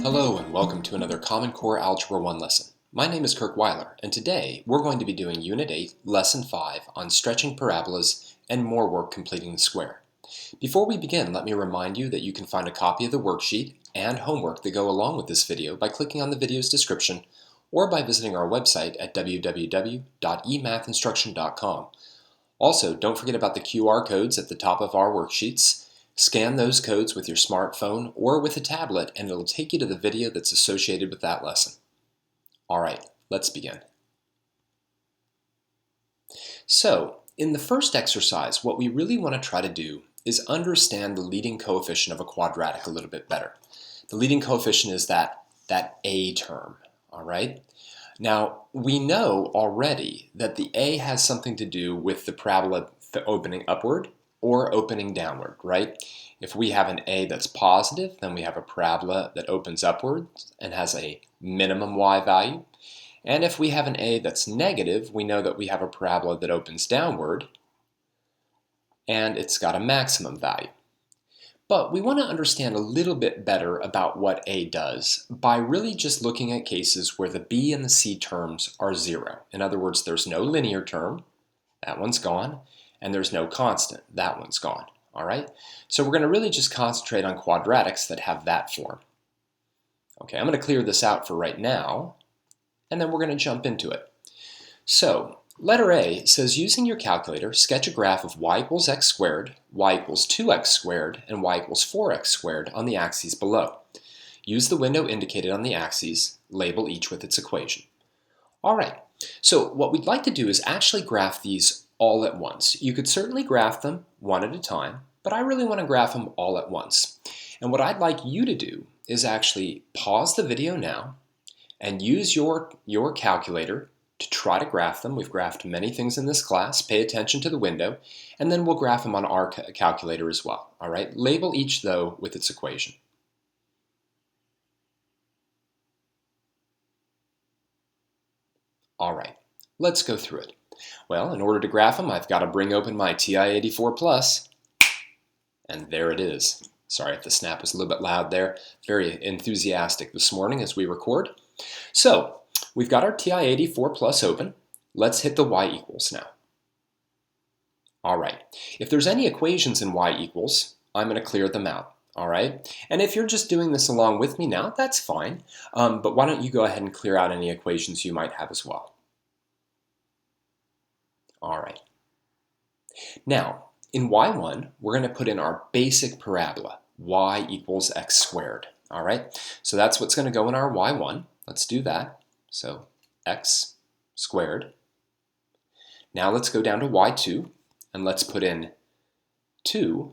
Hello and welcome to another Common Core Algebra 1 lesson. My name is Kirk Weiler, and today we're going to be doing Unit 8, Lesson 5 on stretching parabolas and more work completing the square. Before we begin, let me remind you that you can find a copy of the worksheet and homework that go along with this video by clicking on the video's description or by visiting our website at www.emathinstruction.com. Also, don't forget about the QR codes at the top of our worksheets. Scan those codes with your smartphone or with a tablet and it'll take you to the video that's associated with that lesson. Alright, let's begin. So, in the first exercise, what we really want to try to do is understand the leading coefficient of a quadratic a little bit better. The leading coefficient is that a term, alright? Now, we know already that the a has something to do with the parabola opening upward or opening downward, right? If we have an a that's positive, then we have a parabola that opens upwards and has a minimum y value. And if we have an a that's negative, we know that we have a parabola that opens downward and it's got a maximum value. But we want to understand a little bit better about what a does by really just looking at cases where the b and the c terms are zero. In other words, there's no linear term, that one's gone, and there's no constant, that one's gone. All right, so we're going to really just concentrate on quadratics that have that form. Okay, I'm going to clear this out for right now, and then we're going to jump into it. So, letter A says, using your calculator, sketch a graph of y equals x squared, y equals 2x squared, and y equals 4x squared on the axes below. Use the window indicated on the axes, label each with its equation. All right, so what we'd like to do is actually graph these all at once. You could certainly graph them one at a time, but I really want to graph them all at once. And what I'd like you to do is actually pause the video now and use your calculator to try to graph them. We've graphed many things in this class. Pay attention to the window, and then we'll graph them on our calculator as well. All right, label each though with its equation. All right, let's go through it. Well, in order to graph them, I've got to bring open my TI-84 Plus, and there it is. Sorry if the snap was a little bit loud there. Very enthusiastic this morning as we record. So, we've got our TI-84 Plus open. Let's hit the y equals now. All right, if there's any equations in y equals, I'm going to clear them out. All right, and if you're just doing this along with me now, that's fine. But why don't you go ahead and clear out any equations you might have as well. All right. Now, in y1, we're going to put in our basic parabola, y equals x squared. All right, so that's what's going to go in our y1. Let's do that. So x squared. Now let's go down to y2, and let's put in 2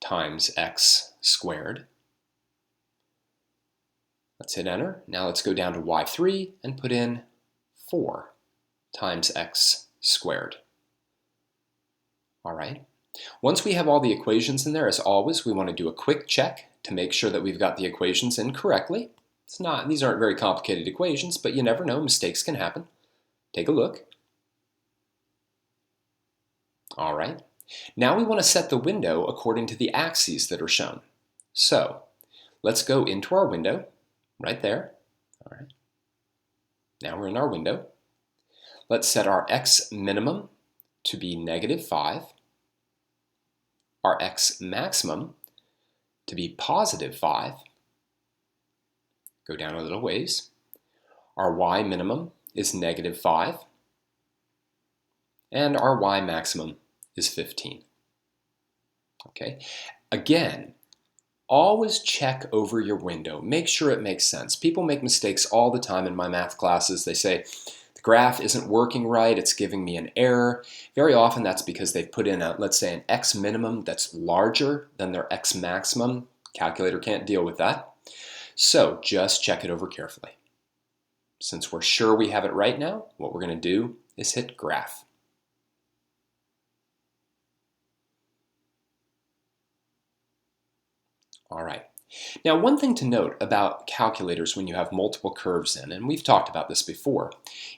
times x squared. Let's hit enter. Now let's go down to y3 and put in 4 times x squared. All right. Once we have all the equations in there, as always, we want to do a quick check to make sure that we've got the equations in correctly. These aren't very complicated equations, but you never know, mistakes can happen. Take a look. All right. Now we want to set the window according to the axes that are shown. So let's go into our window right there. All right. Now we're in our window. Let's set our x minimum to be -5, our x maximum to be +5, go down a little ways, our y minimum is -5, and our y maximum is 15. Okay, again, always check over your window. Make sure it makes sense. People make mistakes all the time in my math classes. They say, the graph isn't working right, it's giving me an error. Very often that's because they've put in let's say an x minimum that's larger than their x maximum. Calculator can't deal with that. So just check it over carefully. Since we're sure we have it right now, what we're going to do is hit graph. All right, Now, one thing to note about calculators when you have multiple curves in, and we've talked about this before,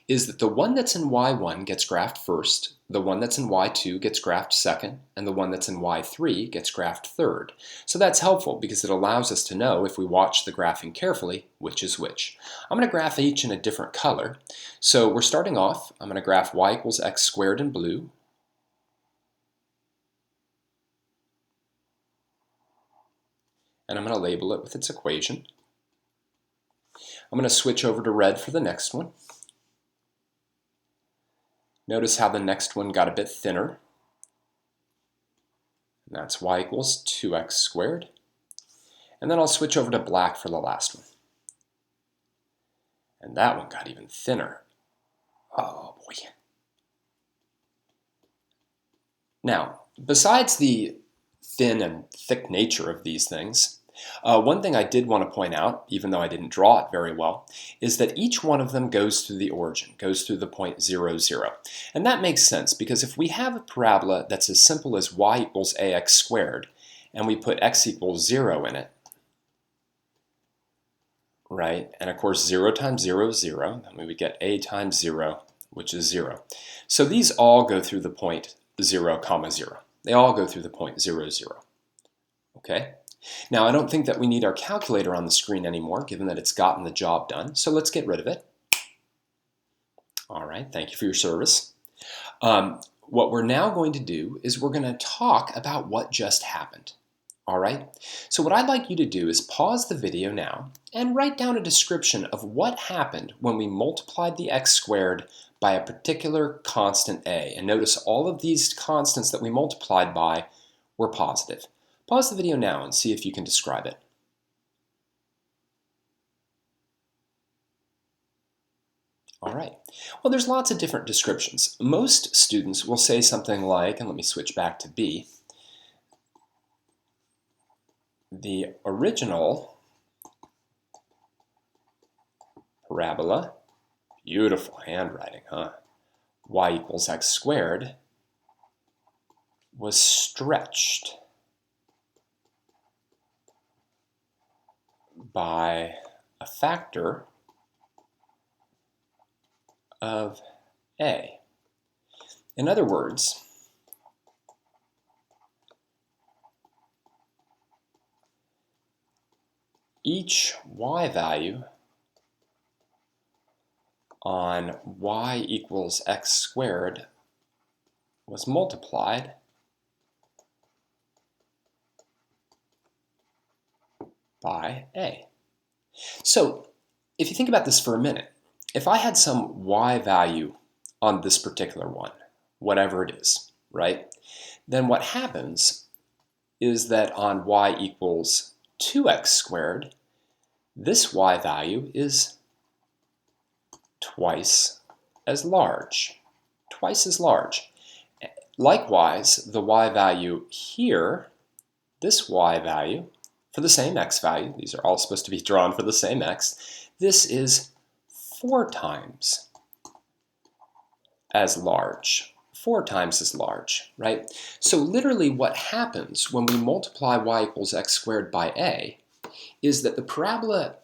is that the one that's in y1 gets graphed first, the one that's in y2 gets graphed second, and the one that's in y3 gets graphed third. So that's helpful because it allows us to know, if we watch the graphing carefully, which is which. I'm going to graph each in a different color. So we're starting off, I'm going to graph y equals x squared in blue, and I'm going to label it with its equation. I'm going to switch over to red for the next one. Notice how the next one got a bit thinner. And that's y equals 2x squared. And then I'll switch over to black for the last one. And that one got even thinner. Oh boy. Now, besides the thin and thick nature of these things, one thing I did want to point out, even though I didn't draw it very well, is that each one of them goes through the origin, goes through the point 0, 0. And that makes sense because if we have a parabola that's as simple as y equals ax squared, and we put x equals 0 in it, right? And of course 0 times 0 is 0, then we would get a times 0, which is 0. So these all go through the point 0, comma 0. They all go through the point 0, 0. Okay? Now, I don't think that we need our calculator on the screen anymore, given that it's gotten the job done, so let's get rid of it. All right, thank you for your service. What we're now going to do is we're going to talk about what just happened. All right, so what I'd like you to do is pause the video now and write down a description of what happened when we multiplied the x squared by a particular constant a. And notice all of these constants that we multiplied by were positive. Pause the video now and see if you can describe it. All right. Well, there's lots of different descriptions. Most students will say something like, and let me switch back to B, the original parabola, beautiful handwriting, huh? Y equals x squared was stretched by a factor of a. In other words, each y value on y equals x squared was multiplied by a. So if you think about this for a minute, if I had some y value on this particular one, whatever it is, right, then what happens is that on y equals 2x squared, this y value is twice as large. Twice as large. Likewise, the y value here, this y value, for the same x value, these are all supposed to be drawn for the same x, this is 4 times as large. 4 times as large, right? So literally what happens when we multiply y equals x squared by a is that the parabola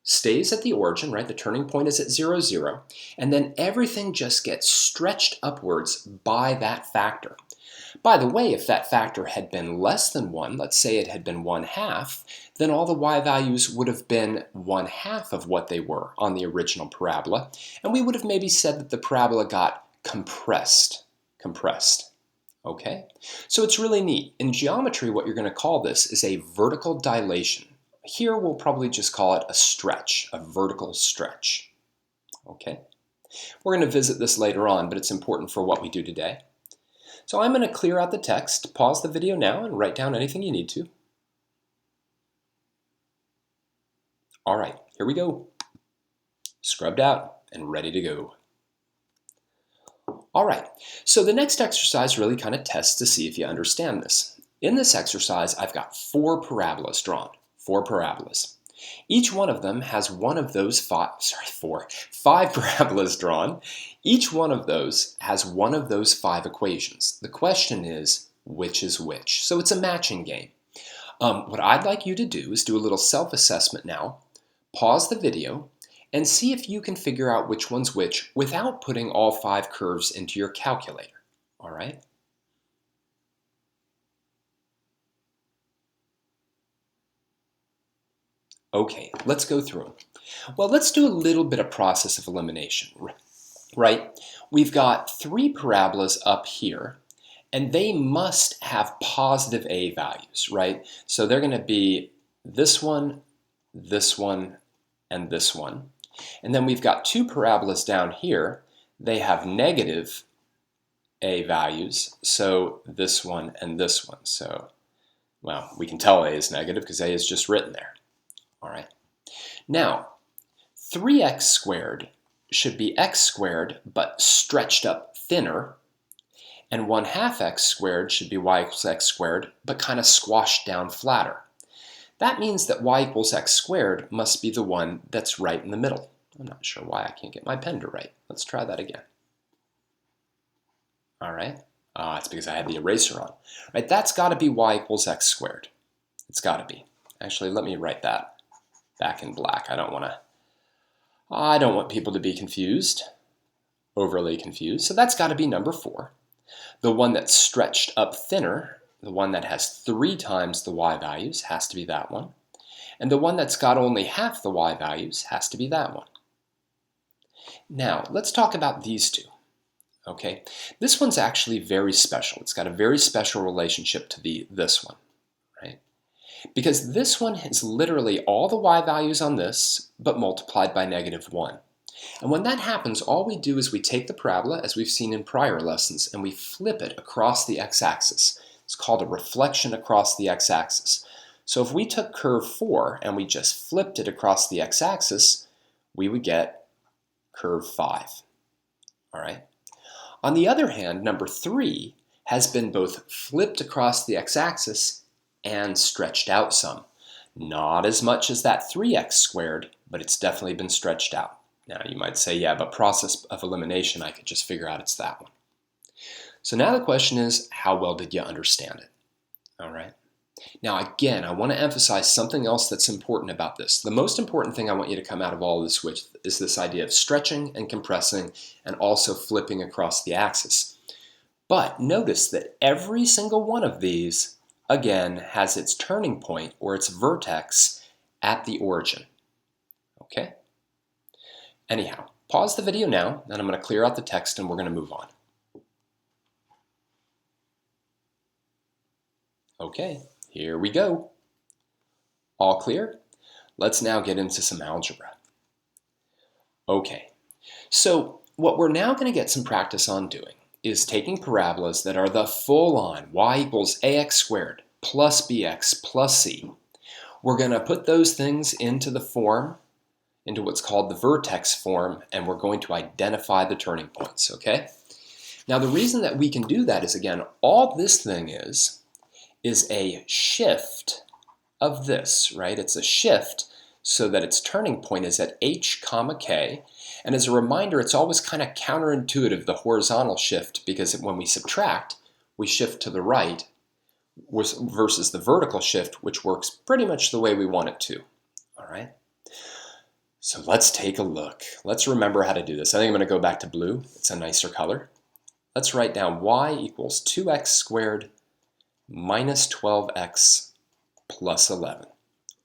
stays at the origin, right? The turning point is at 0, 0, and then everything just gets stretched upwards by that factor. By the way, if that factor had been less than 1, let's say it had been 1/2, then all the y values would have been 1/2 of what they were on the original parabola, and we would have maybe said that the parabola got compressed. Okay? So it's really neat. In geometry, what you're going to call this is a vertical dilation. Here we'll probably just call it a stretch, a vertical stretch. Okay? We're going to visit this later on, but it's important for what we do today. So I'm going to clear out the text, pause the video now, and write down anything you need to. All right, here we go. Scrubbed out and ready to go. All right, so the next exercise really kind of tests to see if you understand this. In this exercise, I've got 4 parabolas drawn, 4 parabolas. Each one of them has one of those 5 parabolas drawn. Each one of those has one of those 5 equations. The question is which? So it's a matching game. What I'd like you to do is do a little self-assessment now. Pause the video and see if you can figure out which one's which without putting all 5 curves into your calculator. All right? Okay, let's go through them. Well, let's do a little bit of process of elimination, right? We've got 3 parabolas up here, and they must have positive a values, right? So they're going to be this one, and this one. And then we've got 2 parabolas down here. They have negative a values, so this one and this one. So, well, we can tell a is negative because a is just written there. All right. Now, 3x squared should be x squared, but stretched up thinner. And 1/2 x squared should be y equals x squared, but kind of squashed down flatter. That means that y equals x squared must be the one that's right in the middle. I'm not sure why I can't get my pen to write. Let's try that again. All right. It's because I had the eraser on. Right, that's got to be y equals x squared. It's got to be. Actually, let me write that back in black. I don't want people to be confused, overly confused. So that's got to be number 4. The one that's stretched up thinner, the one that has 3 times the y values, has to be that one. And the one that's got only half the y values has to be that one. Now, let's talk about these 2. Okay, this one's actually very special. It's got a very special relationship to this one, right? Because this one is literally all the y values on this, but multiplied by -1. And when that happens, all we do is we take the parabola, as we've seen in prior lessons, and we flip it across the x-axis. It's called a reflection across the x-axis. So if we took curve 4 and we just flipped it across the x-axis, we would get curve 5. All right. On the other hand, number 3 has been both flipped across the x-axis and stretched out some. Not as much as that 3x squared, but it's definitely been stretched out. Now you might say, yeah, but process of elimination, I could just figure out it's that one. So now the question is, how well did you understand it? All right. Now again, I want to emphasize something else that's important about this. The most important thing I want you to come out of all of this with is this idea of stretching and compressing and also flipping across the axis. But notice that every single one of these, again, has its turning point or its vertex at the origin. Okay? Anyhow, pause the video now, and I'm going to clear out the text and we're going to move on. Okay, here we go. All clear? Let's now get into some algebra. Okay, so what we're now going to get some practice on doing is taking parabolas that are the full-on y equals ax squared plus bx plus c. We're going to put those things into the form, into what's called the vertex form, and we're going to identify the turning points, okay? Now the reason that we can do that is, again, all this thing is a shift of this, right? It's a shift so that its turning point is at h comma k. And as a reminder, it's always kind of counterintuitive, the horizontal shift, because when we subtract, we shift to the right versus the vertical shift, which works pretty much the way we want it to, all right? So let's take a look. Let's remember how to do this. I think I'm going to go back to blue. It's a nicer color. Let's write down y equals 2x squared minus 12x plus 11.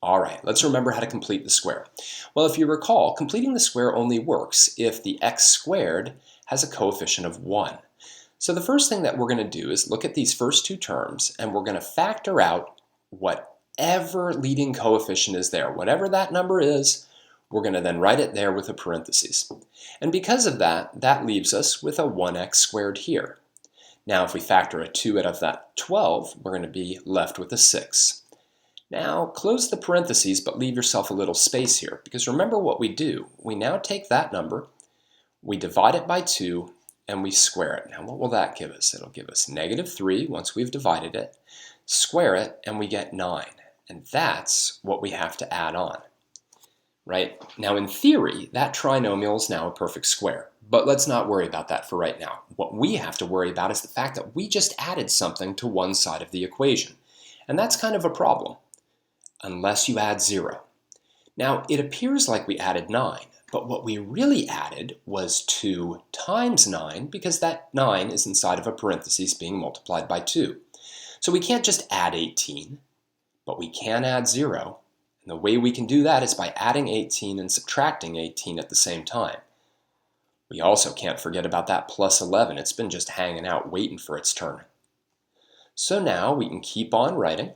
All right, let's remember how to complete the square. Well, if you recall, completing the square only works if the x squared has a coefficient of 1. So the first thing that we're going to do is look at these first 2 terms, and we're going to factor out whatever leading coefficient is there. Whatever that number is, we're going to then write it there with a parentheses. And because of that, that leaves us with a 1x squared here. Now, if we factor a 2 out of that 12, we're going to be left with a 6. Now, close the parentheses, but leave yourself a little space here, because remember what we do. We now take that number, we divide it by 2, and we square it. Now, what will that give us? It'll give us -3 once we've divided it, square it, and we get 9. And that's what we have to add on, right? Now, in theory, that trinomial is now a perfect square. But let's not worry about that for right now. What we have to worry about is the fact that we just added something to one side of the equation. And that's kind of a problem, unless you add 0. Now, it appears like we added 9, but what we really added was 2 times 9, because that 9 is inside of a parenthesis being multiplied by 2. So we can't just add 18, but we can add 0. And the way we can do that is by adding 18 and subtracting 18 at the same time. We also can't forget about that plus 11. It's been just hanging out waiting for its turn. So now we can keep on writing.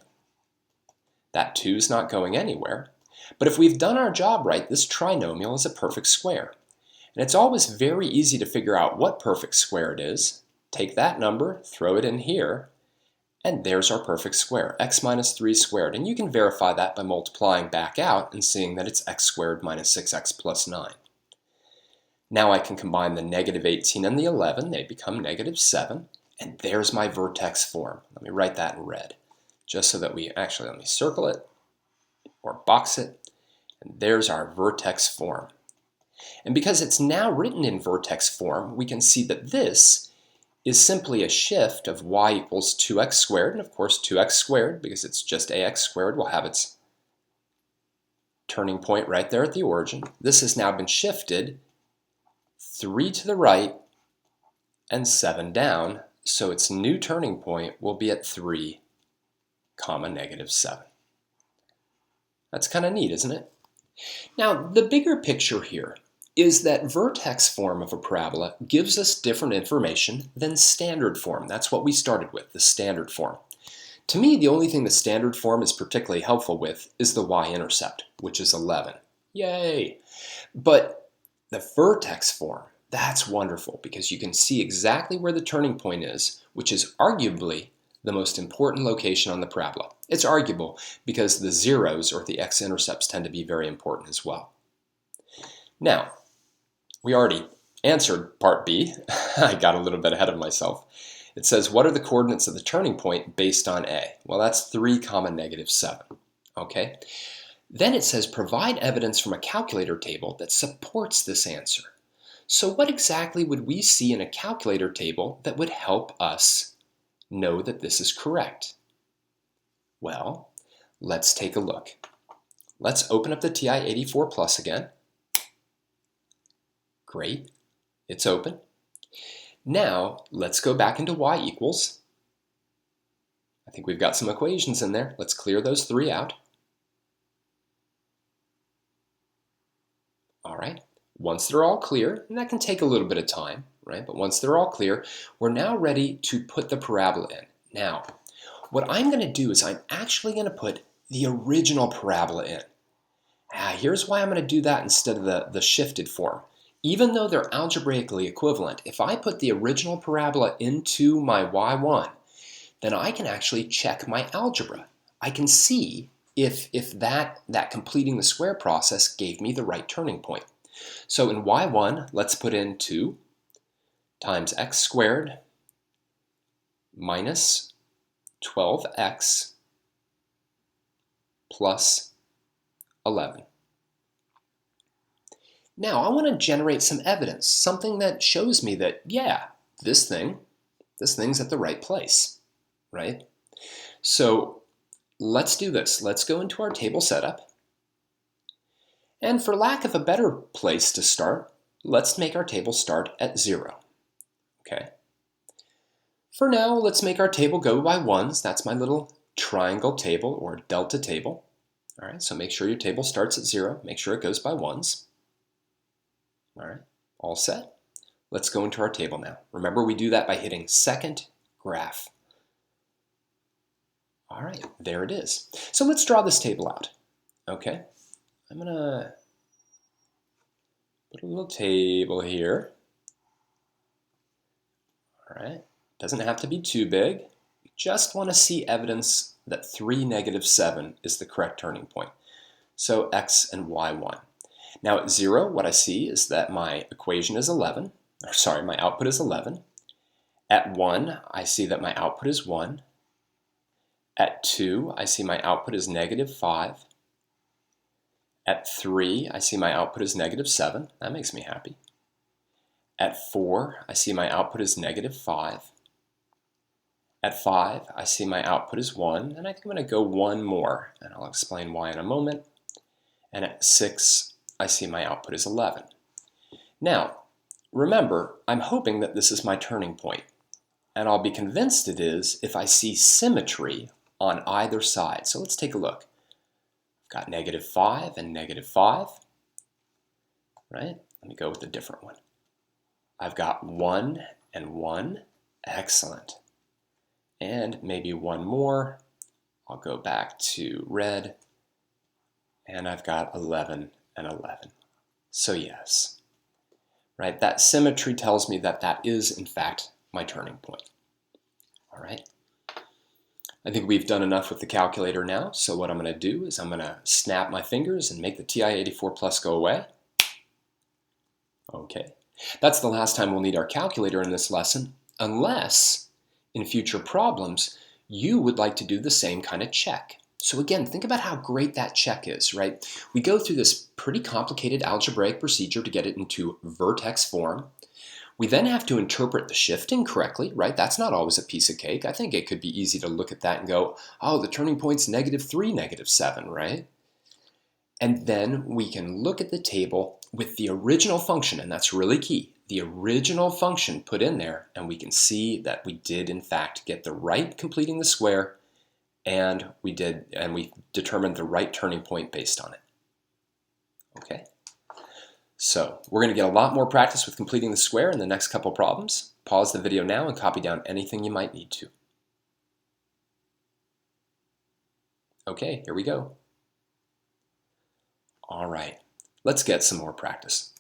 That 2's not going anywhere. But if we've done our job right, this trinomial is a perfect square. And it's always very easy to figure out what perfect square it is. Take that number, throw it in here, and there's our perfect square, x minus 3 squared. And you can verify that by multiplying back out and seeing that it's x squared minus 6x plus 9. Now I can combine the negative 18 and the 11. They become negative 7. And there's my vertex form. Let me write that in red, just so that let me circle it or box it. And there's our vertex form. And because it's now written in vertex form, we can see that this is simply a shift of y equals 2x squared. And of course, 2x squared, because it's just ax squared, will have its turning point right there at the origin. This has now been shifted 3 to the right and 7 down. So its new turning point will be at 3, negative 7. That's kind of neat, isn't it? Now, the bigger picture here is that vertex form of a parabola gives us different information than standard form. That's what we started with, the standard form. To me, the only thing the standard form is particularly helpful with is the y-intercept, which is 11. Yay! But the vertex form, that's wonderful because you can see exactly where the turning point is, which is arguably the most important location on the parabola. It's arguable because the zeros, or the x-intercepts, tend to be very important as well. Now, we already answered part B. I got a little bit ahead of myself. It says, what are the coordinates of the turning point based on A? Well, that's 3, negative 7. Okay? Then it says, provide evidence from a calculator table that supports this answer. So what exactly would we see in a calculator table that would help us know that this is correct? Well, let's take a look. Let's open up the TI-84 Plus again. Great, it's open. Now, let's go back into y equals. I think we've got some equations in there. Let's clear those 3 out. All right, once they're all clear, and that can take a little bit of time, right? But once they're all clear, we're now ready to put the parabola in. Now, what I'm going to do is I'm actually going to put the original parabola in. Here's why I'm going to do that instead of the shifted form. Even though they're algebraically equivalent, if I put the original parabola into my y1, then I can actually check my algebra. I can see if that completing the square process gave me the right turning point. So in y1, let's put in 2 times x squared minus 12x plus 11. Now I want to generate some evidence, something that shows me that, yeah, this thing's at the right place, right? So let's do this. Let's go into our table setup. And for lack of a better place to start, let's make our table start at 0, okay? For now, let's make our table go by ones. That's my little triangle table or delta table. All right, so make sure your table starts at 0. Make sure it goes by ones. All right, all set. Let's go into our table now. Remember, we do that by hitting second graph. All right, there it is. So let's draw this table out. Okay, I'm gonna put a little table here. All right, doesn't have to be too big. We just want to see evidence that 3, -7 is the correct turning point. So x and y1. Now at 0, what I see is that my equation is 11. My output is 11. At 1, I see that my output is 1. At 2, I see my output is -5. At 3, I see my output is -7. That makes me happy. At 4, I see my output is -5. At 5, I see my output is 1, and I think I'm going to go one more, and I'll explain why in a moment. And at 6, I see my output is 11. Now, remember, I'm hoping that this is my turning point, and I'll be convinced it is if I see symmetry on either side. So let's take a look. I've got -5 and -5, right? Let me go with a different one. I've got 1 and 1. Excellent. And maybe one more. I'll go back to red. And I've got 11 and 11. So yes, right? That symmetry tells me that that is, in fact, my turning point. All right. I think we've done enough with the calculator now. So what I'm going to do is I'm going to snap my fingers and make the TI-84 Plus go away. Okay. That's the last time we'll need our calculator in this lesson, unless in future problems you would like to do the same kind of check. So again, think about how great that check is, right? We go through this pretty complicated algebraic procedure to get it into vertex form. We then have to interpret the shifting correctly, right? That's not always a piece of cake. I think it could be easy to look at that and go, oh, the turning point's -3, -7, right? And then we can look at the table with the original function, and that's really key. The original function put in there, and we can see that we did in fact get the right completing the square, and we determined the right turning point based on it. Okay, so we're going to get a lot more practice with completing the square in the next couple problems. Pause the video now and copy down anything you might need to. Okay, here we go. All right, let's get some more practice.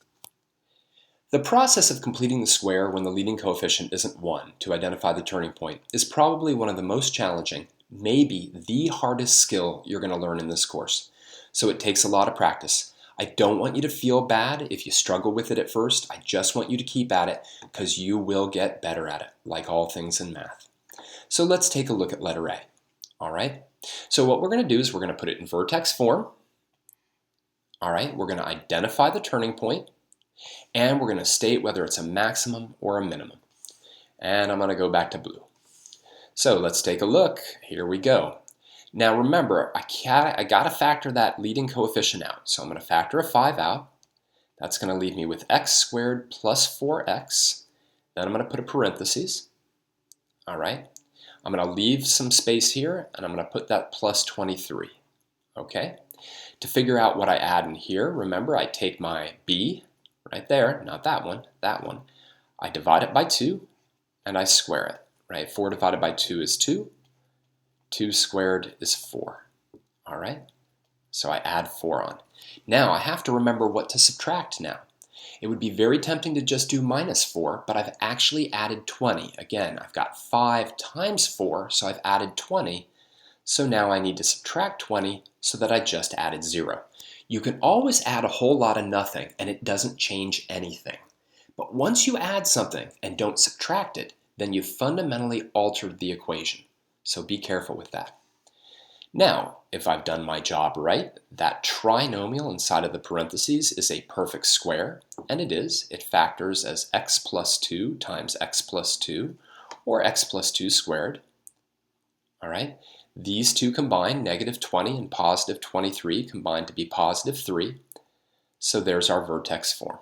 The process of completing the square when the leading coefficient isn't 1 to identify the turning point is probably one of the most challenging, maybe the hardest skill you're going to learn in this course. So it takes a lot of practice. I don't want you to feel bad if you struggle with it at first. I just want you to keep at it because you will get better at it, like all things in math. So let's take a look at letter A. All right, so what we're going to do is we're going to put it in vertex form. All right, we're going to identify the turning point. And we're going to state whether it's a maximum or a minimum. And I'm going to go back to blue. So let's take a look. Here we go. Now remember, I got to factor that leading coefficient out. So I'm going to factor a 5 out. That's going to leave me with x squared plus 4x. Then I'm going to put a parentheses. All right. I'm going to leave some space here, and I'm going to put that plus 23. Okay. To figure out what I add in here, remember I take my b, right there, not that one, that one. I divide it by 2, and I square it, right? 4 divided by 2 is 2. 2 squared is 4, all right? So I add 4 on. Now I have to remember what to subtract now. It would be very tempting to just do -4, but I've actually added 20. Again, I've got 5 times 4, so I've added 20. So now I need to subtract 20 so that I just added 0. You can always add a whole lot of nothing and it doesn't change anything. But once you add something and don't subtract it, then you've fundamentally altered the equation. So be careful with that. Now, if I've done my job right, that trinomial inside of the parentheses is a perfect square, and it is. It factors as x plus 2 times x plus 2, or x plus 2 squared. All right. These two combine, -20 and positive 23, combine to be positive 3. So there's our vertex form.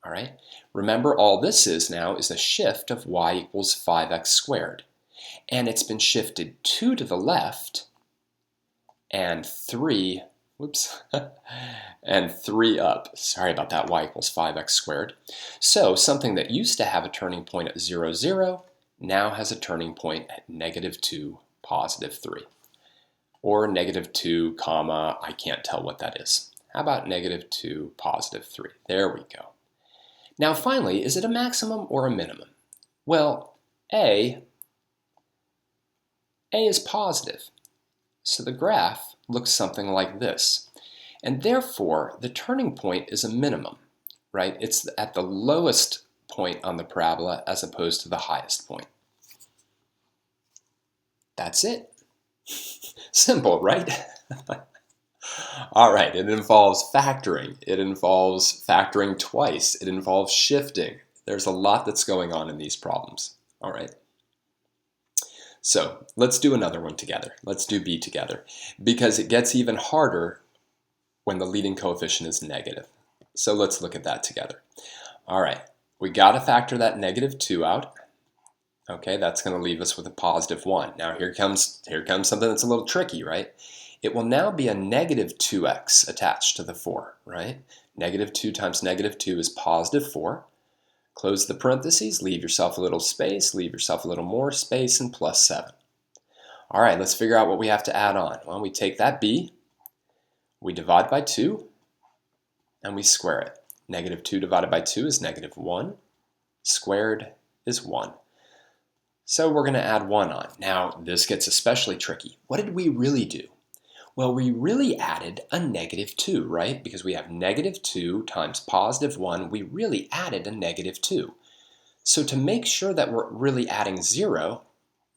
All right. Remember, all this is now is a shift of y equals 5x squared. And it's been shifted 2 to the left and 3, and 3 up. Sorry about that, y equals 5x squared. So something that used to have a turning point at 0, 0, now has a turning point at -2, positive 3. Or -2, comma, I can't tell what that is. How about -2, positive 3? There we go. Now finally, is it a maximum or a minimum? Well, A is positive. So the graph looks something like this. And therefore, the turning point is a minimum, right? It's at the lowest point on the parabola as opposed to the highest point. That's it. Simple, right? All right, it involves factoring. It involves factoring twice. It involves shifting. There's a lot that's going on in these problems. All right. So let's do another one together. Let's do b together, because it gets even harder when the leading coefficient is negative. So let's look at that together. All right, we got to factor that -2 out. Okay, that's going to leave us with a +1. Now here comes something that's a little tricky, right? It will now be a -2x attached to the 4, right? -2 times -2 is +4. Close the parentheses, leave yourself a little space, leave yourself a little more space, and +7. All right, let's figure out what we have to add on. Well, we take that b, we divide by 2, and we square it. -2 divided by 2 is -1, squared is 1. So we're going to add 1 on. Now, this gets especially tricky. What did we really do? Well, we really added a -2, right? Because we have -2 times +1, we really added a -2. So to make sure that we're really adding 0,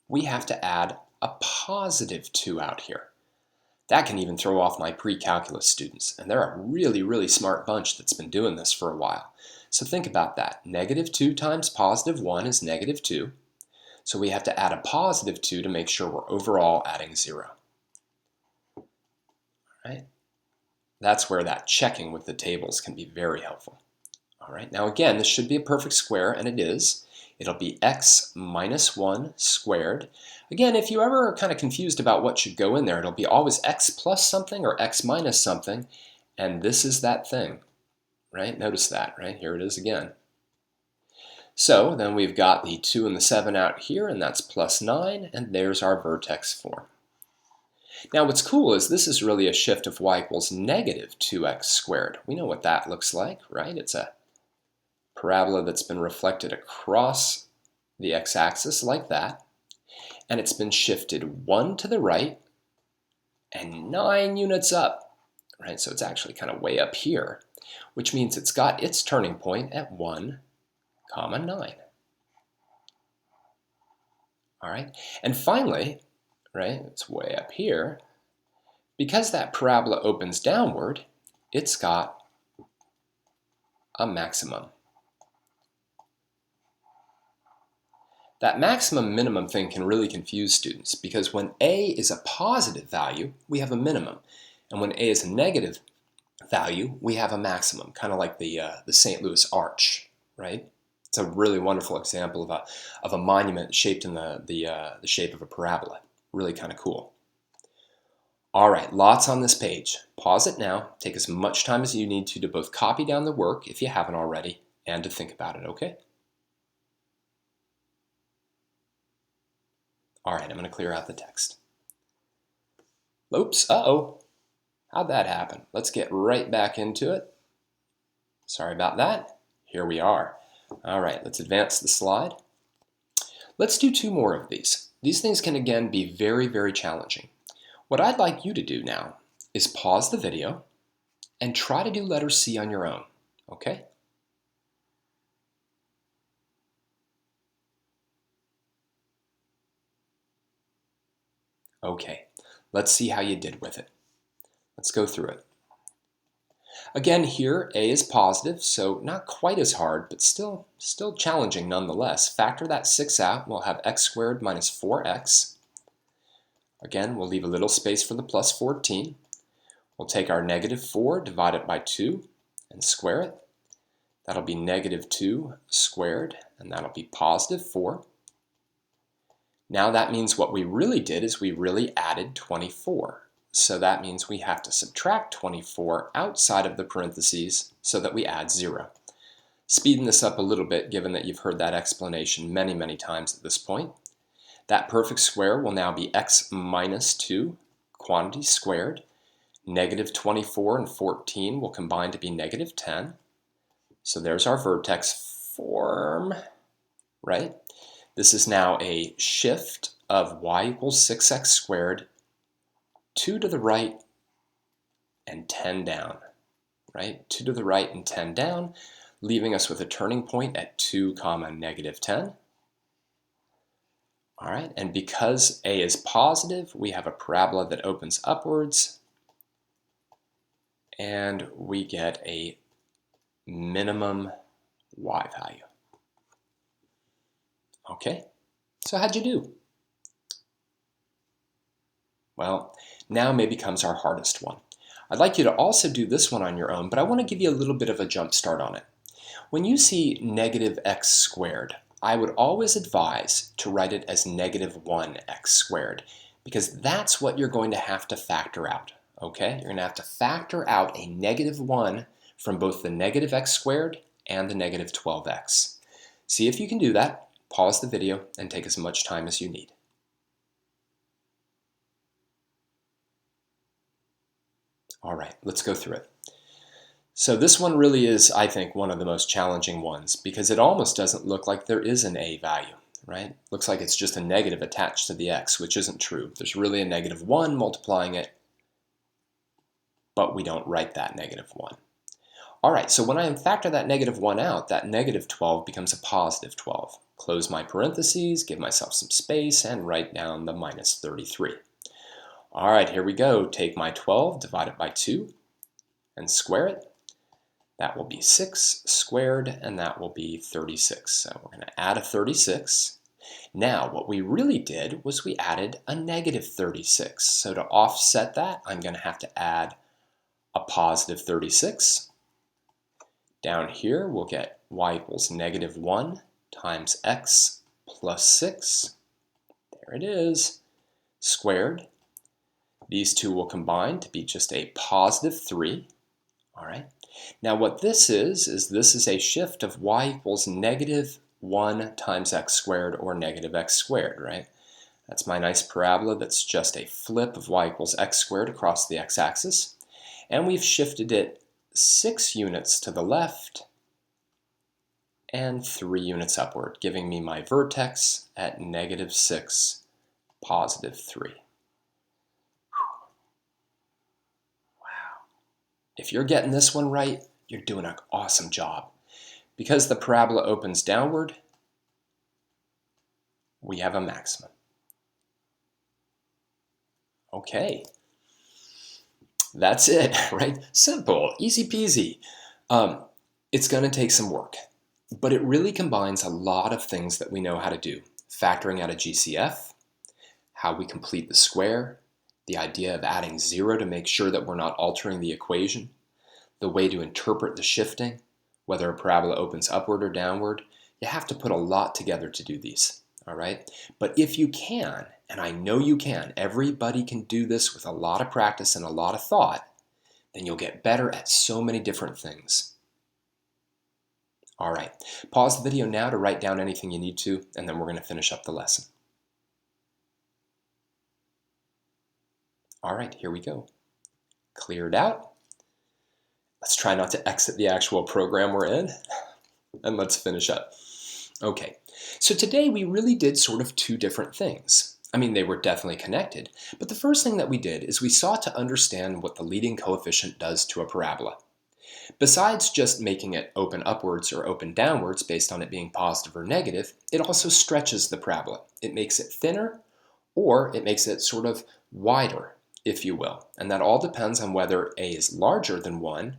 we have to add a +2 out here. That can even throw off my pre-calculus students, and they're a really, really smart bunch that's been doing this for a while. So think about that. -2 times +1 is -2. So we have to add a +2 to make sure we're overall adding 0. All right? That's where that checking with the tables can be very helpful. All right, now again, this should be a perfect square, and it is. It'll be x minus 1 squared. Again, if you ever are kind of confused about what should go in there, it'll be always x plus something or x minus something, and this is that thing, right? Notice that, right? Here it is again. So then we've got the 2 and the 7 out here, and that's +9, and there's our vertex form. Now what's cool is this is really a shift of y equals -2x squared. We know what that looks like, right? It's a parabola that's been reflected across the x-axis like that, and it's been shifted 1 to the right and 9 units up, right? So it's actually kind of way up here, which means it's got its turning point at 1, 9. All right, and finally, right, it's way up here, because that parabola opens downward, it's got a maximum. That maximum minimum thing can really confuse students, because when a is a positive value, we have a minimum, and when a is a negative value, we have a maximum, kind of like the St. Louis Arch, right? It's a really wonderful example of a monument shaped in the shape of a parabola. Really kind of cool. All right, lots on this page. Pause it now. Take as much time as you need to both copy down the work, if you haven't already, and to think about it, okay? All right, I'm going to clear out the text. Oops, uh-oh. How'd that happen? Let's get right back into it. Sorry about that. Here we are. All right, let's advance the slide. Let's do 2 more of these. These things can again be very, very challenging. What I'd like you to do now is pause the video and try to do letter C on your own, okay? Okay, let's see how you did with it. Let's go through it. Again, here a is positive, so not quite as hard, but still challenging nonetheless. Factor that 6 out, we'll have x squared minus 4x. Again, we'll leave a little space for the plus 14. We'll take our -4, divide it by 2, and square it. That'll be -2 squared, and that'll be +4. Now that means what we really did is we really added 24. So that means we have to subtract 24 outside of the parentheses so that we add 0. Speeding this up a little bit, given that you've heard that explanation many, many times at this point. That perfect square will now be x minus 2, quantity squared. -24 and 14 will combine to be -10. So there's our vertex form, right? This is now a shift of y equals 6x squared, 2 to the right and 10 down, right? 2 to the right and 10 down, leaving us with a turning point at 2, -10. All right, and because a is positive, we have a parabola that opens upwards, and we get a minimum y value. Okay, so how'd you do? Well, now maybe comes our hardest one. I'd like you to also do this one on your own, but I want to give you a little bit of a jump start on it. When you see negative x squared, I would always advise to write it as negative 1x squared, because that's what you're going to have to factor out. Okay? You're going to have to factor out a negative 1 from both the negative x squared and the negative 12x. See if you can do that. Pause the video and take as much time as you need. All right, let's go through it. So this one really is, I think, one of the most challenging ones because it almost doesn't look like there is an a value, right? Looks like it's just a negative attached to the x, which isn't true. There's really a negative 1 multiplying it, but we don't write that negative 1. All right, so when I factor that negative 1 out, that negative 12 becomes a positive 12. Close my parentheses, give myself some space, and write down the minus 33. All right, here we go. Take my 12, divide it by 2, and square it. That will be 6 squared, and that will be 36. So we're going to add a 36. Now, what we really did was we added a negative 36. So to offset that, I'm going to have to add a positive 36. Down here, we'll get y equals negative 1 times x plus 6. There it is, squared. These two will combine to be just a positive 3. All right. Now what this is this is a shift of y equals negative 1 times x squared or negative x squared, right? That's my nice parabola that's just a flip of y equals x squared across the x-axis. And we've shifted it 6 units to the left and 3 units upward, giving me my vertex at negative 6, positive 3. If you're getting this one right, you're doing an awesome job. Because the parabola opens downward, we have a maximum. Okay, that's it, right? Simple, easy peasy. It's going to take some work, but it really combines a lot of things that we know how to do. Factoring out a GCF, how we complete the square, the idea of adding 0 to make sure that we're not altering the equation, the way to interpret the shifting, whether a parabola opens upward or downward. You have to put a lot together to do these, all right? But if you can, and I know you can, everybody can do this with a lot of practice and a lot of thought, then you'll get better at so many different things. All right, pause the video now to write down anything you need to, and then we're going to finish up the lesson. All right, here we go. Clear it out. Let's try not to exit the actual program we're in, and let's finish up. Okay, so today we really did sort of two different things. I mean, they were definitely connected, but the first thing that we did is we sought to understand what the leading coefficient does to a parabola. Besides just making it open upwards or open downwards based on it being positive or negative, it also stretches the parabola. It makes it thinner, or it makes it sort of wider, if you will. And that all depends on whether a is larger than 1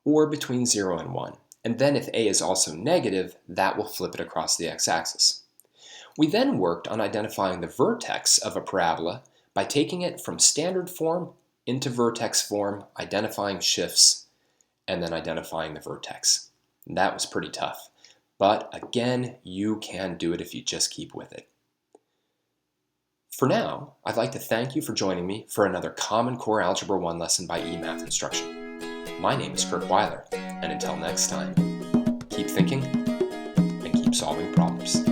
or between 0 and 1. And then if a is also negative, that will flip it across the x-axis. We then worked on identifying the vertex of a parabola by taking it from standard form into vertex form, identifying shifts, and then identifying the vertex. And that was pretty tough. But again, you can do it if you just keep with it. For now, I'd like to thank you for joining me for another Common Core Algebra 1 lesson by eMath Instruction. My name is Kirk Weiler, and until next time, keep thinking and keep solving problems.